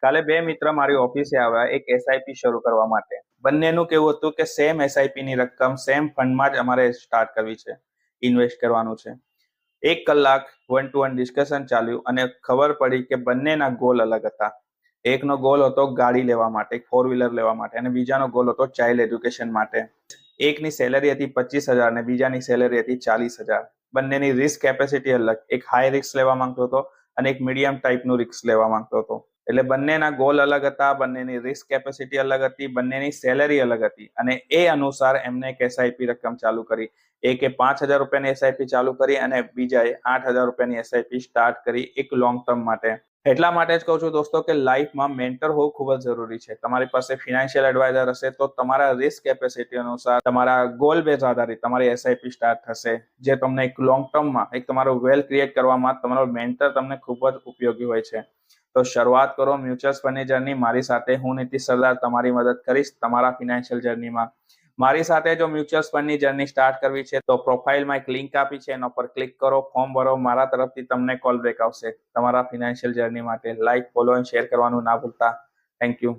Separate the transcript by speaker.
Speaker 1: કાલે બે મિત્ર મારી ઓફિસે આવ્યા એક એસઆઈપી શરૂ કરવા માટે. બંનેનું કેવું હતું કે સેમ એસઆઈપી ની રકમ સેમ ફંડમાં જ અમારે સ્ટાર્ટ કરવી છે, ઇન્વેસ્ટ કરવાનું છે. 1 કલાક વન ટુ વન ડિસ્કશન ચાલ્યું અને ખબર પડી કે બંનેના ગોલ અલગ હતા. એકનો ગોલ હતો ગાડી લેવા માટે, 4 વ્હીલર લેવા માટે, અને બીજાનો ગોલ હતો ચાઇલ્ડ એજ્યુકેશન માટે. એકની સેલેરી હતી 25,000 અને બીજાની સેલેરી હતી 40,000. બંનેની રિસ્ક કેપેસિટી અલગ. એક હાઈ રિસ્ક લેવા માંગતો હતો અને એક મીડિયમ ટાઈપનું રિસ્ક લેવા માંગતો હતો. એટલે બંનેના ગોલ અલગ હતા, બંનેની રિસ્ક કેપેસિટી અલગ હતી, બંનેની સેલેરી અલગ હતી, અને એ અનુસાર એમને એક એસઆઈપી રકમ ચાલુ કરી. એકે 5,000 રૂપિયાની એસઆઈપી ચાલુ કરી અને બીજાએ 8,000 રૂપિયાની એસઆઈપી સ્ટાર્ટ કરી એક લોંગ ટર્મ માટે. એટલા માટે જ કહું છું દોસ્તો કે લાઈફમાં મેન્ટર હોવું ખૂબ જ જરૂરી છે. તમારી પાસે ફિનાન્શિયલ એડવાઇઝર હશે તો તમારા રિસ્ક કેપેસિટી અનુસાર તમારા ગોલ બેઝ આધારિત તમારી એસઆઈપી સ્ટાર્ટ થશે, જે તમને એક લોંગ ટર્મમાં એક તમારો વેલ્થ ક્રિએટ કરવામાં તમારો મેન્ટર તમને ખૂબ જ ઉપયોગી હોય છે. તો શરૂઆત કરો મ્યુચ્યુઅલ ફંડની જર્ની મારી સાથે. હું નીતિશ સરદાર તમારી મદદ કરીશ તમારા ફિનાન્શિયલ જર્નીમાં. મારી સાથે જો મ્યુચ્યુઅલ ફંડની જર્ની સ્ટાર્ટ કરવી છે તો પ્રોફાઇલમાં એક લિંક આપી છે, એના પર ક્લિક કરો, ફોર્મ ભરો. મારા તરફથી તમને કોલ બેક આવશે તમારા ફિનાન્શિયલ જર્ની માટે. લાઈક, ફોલો અને શેર કરવાનું ના ભૂલતા. Thank you.